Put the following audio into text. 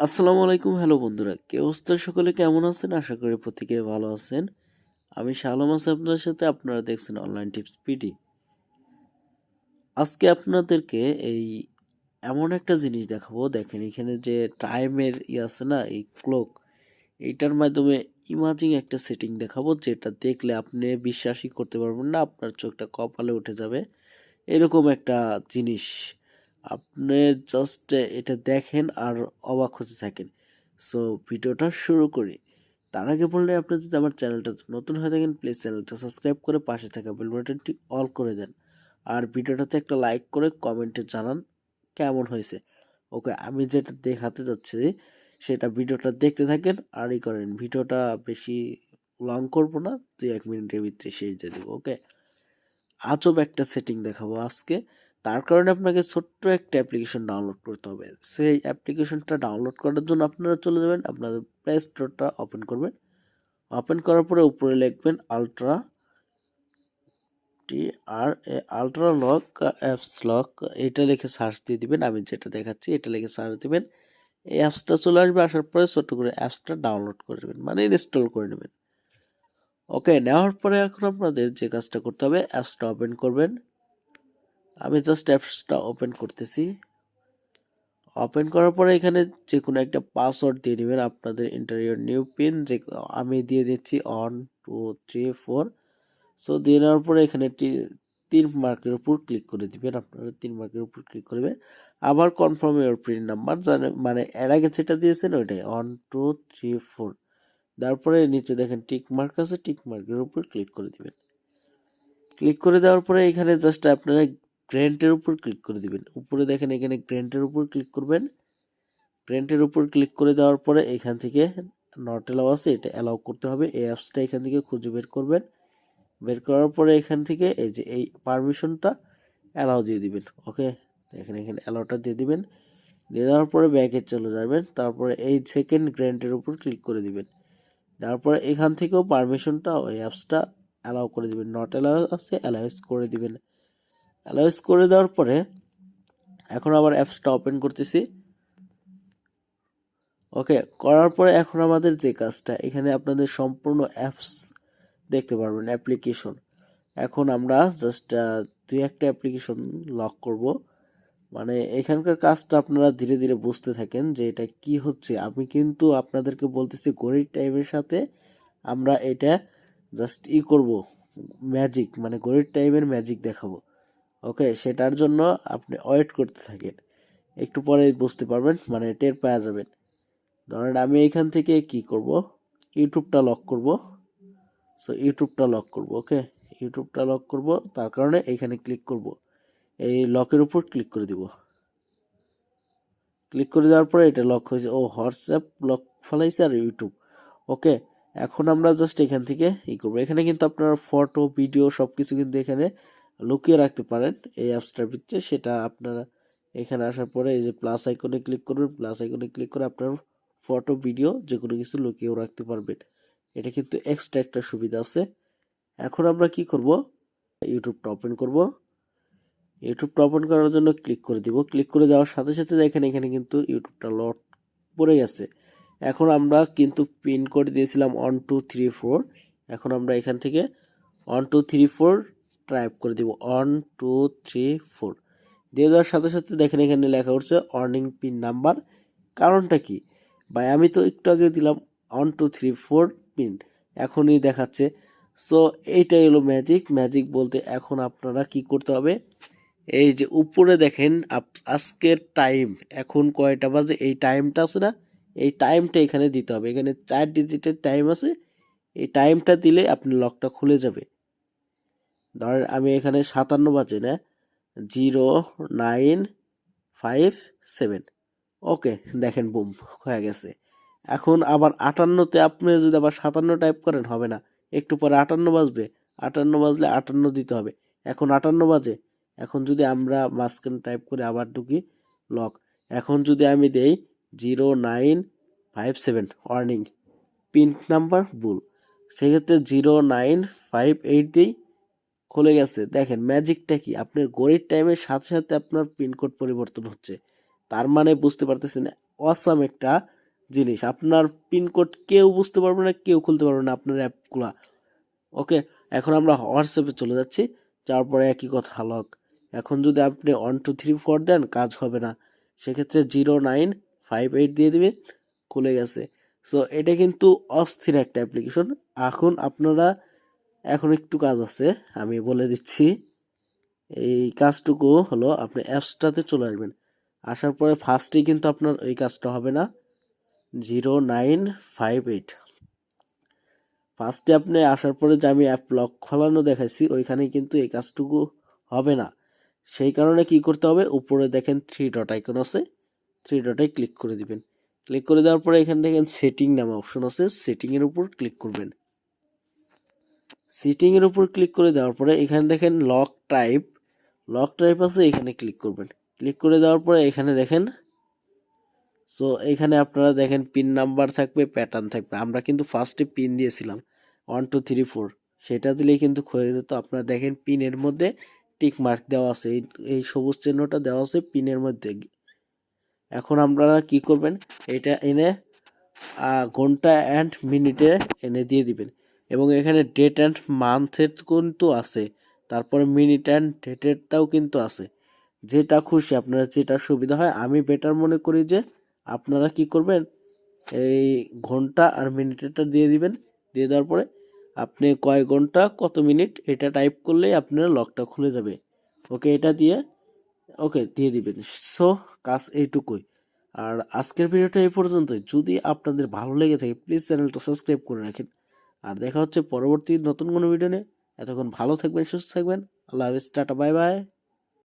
আসসালামু আলাইকুম। হ্যালো বন্ধুরা, কি অবস্থা? সকলে কেমন আছেন? আশা করি প্রত্যেকে ভালো আছেন। আমি শালম আছি আপনাদের সাথে। আপনারা দেখছেন অনলাইন টিপস পিডি। আজকে আপনাদেরকে এমন একটা জিনিস দেখাবো। দেখেন, এখানে যে টাইমের আছে না, এই ক্লক, এইটার মাধ্যমে ইমাজিং একটা সেটিং দেখাবো, যেটা দেখলে আপনি বিশ্বাসই করতে পারবেন না, আপনার চোখটা কপালে উঠে যাবে। এরকম একটা জিনিস। আপনি জাস্ট এটা দেখেন আর অবাক হতে থাকেন। সো ভিডিওটা শুরু করি। তার আগে বললে, আপনি যদি আমার চ্যানেলটা নতুন হয়ে থাকেন, প্লিজ চ্যানেলটা সাবস্ক্রাইব করে পাশে থাকা বেল বাটনটি অল করে দেন। আর ভিডিওটাতে একটা লাইক করে কমেন্টে জানান কেমন হয়েছে। ওকে, আমি যেটা দেখাতে যাচ্ছি সেটা ভিডিওটা দেখতে থাকেন আর করেন। ভিডিওটা বেশি লং করব না, 2-1 মিনিটের ভিতরে শেষ দিয়ে দেবো। ওকে, আজব একটা সেটিং দেখাবো আজকে। তার কারণে আপনাকে ছোট্ট একটা অ্যাপ্লিকেশন ডাউনলোড করতে হবে। সেই অ্যাপ্লিকেশনটা ডাউনলোড করার জন্য আপনারা চলে যাবেন, আপনাদের প্লে স্টোরটা ওপেন করবেন। ওপেন করার পরে উপরে লিখবেন ultra, ultra lock apps lock, এটা লিখে সার্চ দিয়ে দিবেন। আমি যেটা দেখাচ্ছি এটা লিখে সার্চ দিবেন। এই অ্যাপসটা চলে আসবে। আসার পরে ছোট্ট করে অ্যাপসটা ডাউনলোড করে নেবেন, মানে ইনস্টল করে নেবেন। ওকে, নেওয়ার পরে এখন আপনাদের যে কাজটা করতে হবে, অ্যাপসটা ওপেন করবেন। আমি জাস্ট অ্যাপসটা ওপেন করতেছি। ওপেন করার পরে এখানে যে কোনো একটা পাসওয়ার্ড দিয়ে নেবেন, আপনাদের ইন্টারিয়র নিউ পিন, যে আমি দিয়ে দিচ্ছি 1 2 3 4। সো দিয়ে নেওয়ার পরে এখানে 3 মার্কের উপর ক্লিক করে দিবেন। আপনারা 3 মার্কের উপর ক্লিক করবেন। আবার কনফার্ম ইউর পিন নাম্বার, মানে এর আগে যেটা দিয়েছেন ওইটাই 1 2 3 4। তারপরে নিচে দেখেন টিক মার্ক আছে, টিক মার্কের উপর ক্লিক করে দিবেন। ক্লিক করে দেওয়ার পরে এখানে জাস্ট আপনারা গ্র্যান্টের উপর ক্লিক করে দিবেন। উপরে দেখেন এখানে গ্র্যান্টের উপর ক্লিক করবেন। গ্র্যান্টের উপর ক্লিক করে দেওয়ার পরে এখান থেকে নট অ্যালাউ আছে, এটা অ্যালাউ করতে হবে। এই অ্যাপসটা এখান থেকে খুঁজে বের করবেন। বের করার পরে এখান থেকে এই যে এই পারমিশনটা অ্যালাউ দিয়ে দিবেন। ওকে, দেখেন এখানে অ্যালাউটা দিয়ে দিবেন। দিয়ে দেওয়ার পরে ব্যাকে চলে যাবেন। তারপরে এই সেকেন্ড গ্র্যান্টের উপর ক্লিক করে দিবেন। তারপরে এখান থেকেও পারমিশনটা ওই অ্যাপসটা অ্যালাউ করে দিবেন। নট অ্যালাউ আছে, অ্যালাউস করে দিবেন। অ্যালাউস করে দেওয়ার পরে এখন আবার অ্যাপসটা ওপেন করতেছি। ওকে, করার পরে এখন আমাদের যে কাজটা, এখানে আপনাদের সম্পূর্ণ অ্যাপস দেখতে পারবেন, অ্যাপ্লিকেশন। এখন আমরা জাস্ট 2-1টা অ্যাপ্লিকেশন লক করব। মানে এখানকার কাজটা আপনারা ধীরে ধীরে বুঝতে থাকেন যে এটা কি হচ্ছে। আমি কিন্তু আপনাদেরকে বলতেছি ঘড়ির টাইমের সাথে আমরা এটা জাস্ট করব, ম্যাজিক, মানে ঘড়ির টাইমের ম্যাজিক দেখাবো। ওকে, সেটার জন্য আপনি ওয়েট করতে থাকেন, একটু পরে বুঝতে পারবেন, মানে টের পাওয়া যাবেন। ধরেন আমি এখান থেকে কি করব, ইউটিউবটা লক করব। সো ইউটিউবটা লক করব। ওকে, ইউটিউবটা লক করব। তার কারণে এখানে ক্লিক করব, এই লকের উপর ক্লিক করে দিব। ক্লিক করে দেওয়ার পরে এটা লক হয়েছে। ও, হোয়াটসঅ্যাপ লক ফেলাইছে আর ইউটিউব। ওকে, এখন আমরা জাস্ট এখান থেকে করবো। এখানে কিন্তু আপনারা ফটো ভিডিও সবকিছু কিন্তু এখানে লুকিয়ে রাখতে পারেন এই অ্যাপসটার ভিতরে। সেটা আপনারা এখানে আসার পরে এই যে প্লাস আইকনে ক্লিক করবেন। প্লাস আইকনে ক্লিক করে আপনার ফটো ভিডিও যে কোনো কিছু লুকিয়েও রাখতে পারবেন। এটা কিন্তু এক্সট্রা একটা সুবিধা আছে। এখন আমরা কি করব, ইউটিউবটা ওপেন করব। ইউটিউবটা ওপেন করার জন্য ক্লিক করে দিব। ক্লিক করে দেওয়ার সাথে সাথে দেখেন এখানে কিন্তু ইউটিউবটা লক পড়ে গেছে। এখন আমরা কিন্তু পিন কোড দিয়েছিলাম 1 2 3 4। এখন আমরা এখান থেকে 1 2 3 4 টাইপ করে দিব, 1 2 3 4 দিয়ে দেওয়ার সাথে সাথে দেখেন এখানে লেখা উঠছে অর্নিং পিন নাম্বার। কারণটা কি ভাই, আমি তো একটু আগে দিলাম 1 2 3 4 পিন, এখনই দেখাচ্ছে। সো এইটাই হলো ম্যাজিক। ম্যাজিক বলতে এখন আপনারা কি করতে হবে, এই যে উপরে দেখেন আজকের টাইম এখন কয়টা বাজে, এই টাইমটা আছে না, এই টাইমটা এখানে দিতে হবে। এখানে 4 ডিজিটের টাইম আছে, এই টাইমটা দিলে আপনি লকটা খুলে যাবে। ধরেন আমি এখানে 57 বাজে না, 0957। ওকে, দেখেন বুম হয়ে গেছে। এখন আবার 58-তে আপনি যদি আবার 57 টাইপ করেন হবে না, একটু পরে 58 বাজবে। 58 বাজলে 58 দিতে হবে। এখন 58 বাজে। এখন যদি আমরা মাঝখানে টাইপ করে আবার ঢুকি, লক। এখন যদি আমি দেই 0957 ওয়ার্নিং, পিন নাম্বার ভুল, সেক্ষেত্রে 0958 দিই, খুলে গেছে। দেখেন ম্যাজিকটা কি, আপনার ঘড়ির টাইমের সাথে সাথে আপনার পিনকোড পরিবর্তন হচ্ছে। তার মানে বুঝতে পারতেছেন অসাম একটা জিনিস। আপনার পিনকোড কেউ বুঝতে পারবে না, কেউ খুলতে পারবে না আপনার অ্যাপগুলা। ওকে, এখন আমরা হোয়াটসঅ্যাপে চলে যাচ্ছি, যাওয়ার পরে একই কথা লক। এখন যদি আপনি 1 2 3 4 দেন কাজ হবে না, সেক্ষেত্রে 0958 দিয়ে দিবেন, খুলে গেছে। সো এটা কিন্তু অস্থির একটা অ্যাপ্লিকেশন। এখন আপনারা, এখন একটু কাজ আছে আমি বলে দিচ্ছি। এই কাজটুকু হলো আপনি অ্যাপসটাতে চলে আসবেন, আসার পরে ফার্স্টেই কিন্তু আপনার এই কাজটা হবে না, 0958 ফার্স্টে আপনি আসার পরে যে আমি অ্যাপ লক খোলানো দেখাইছি ওইখানে কিন্তু এই কাজটুকু হবে না। সেই কারণে কি করতে হবে, উপরে দেখেন 3 ডট আইকন আছে, 3 ডটে ক্লিক করে দিবেন। ক্লিক করে দেওয়ার পরে এখানে দেখেন সেটিং নামে অপশন আছে, সেটিং এর উপর ক্লিক করবেন। সেটিং এর উপর ক্লিক করে দেওয়ার পরে এখানে দেখেন লক টাইপ আছে, এখানে ক্লিক করবেন। ক্লিক করে দেওয়ার পরে এখানে দেখেন, সো এখানে আপনারা দেখেন পিন নাম্বার থাকবে, প্যাটার্ন থাকবে। আমরা কিন্তু ফার্স্টে পিন দিয়েছিলাম 1 2 3 4, সেটা দিলেই কিন্তু হয়ে যেত। আপনারা দেখেন পিনের মধ্যে টিক মার্ক দেওয়া আছে, এই সবুজ চিহ্নটা দেওয়া আছে পিনের মধ্যে। এখন আপনারা কি করবেন, এটা এনে ঘন্টা অ্যান্ড মিনিটে এনে দিয়ে দিবেন, এবং এখানে ডেট অ্যান্ড মান্থের কিন্তু আছে, তারপরে মিনিট অ্যান্ড ডেটেরটাও কিন্তু আছে। যেটা খুশি আপনারা, যেটা সুবিধা হয়। আমি বেটার মনে করি যে আপনারা কি করবেন, এই ঘন্টা আর মিনিটেরটা দিয়ে দিবেন। দিয়ে দেওয়ার পরে আপনি কয় ঘন্টা কত মিনিট এটা টাইপ করলেই আপনার লকটা খুলে যাবে। ওকে, এটা দিয়ে ওকে দিয়ে দিবেন। সো কাজ এইটুকুই। আর আজকের ভিডিওটা এই পর্যন্তই। যদি আপনাদের ভালো লেগে থাকে প্লিজ চ্যানেলটা সাবস্ক্রাইব করে রাখেন। আর দেখা হচ্ছে পরবর্তী নতুন কোনো ভিডিও নিয়ে। এতক্ষণ ভালো থাকবেন, সুস্থ থাকবেন। আল্লাহ হাফেজ, টাটা, বাই বাই।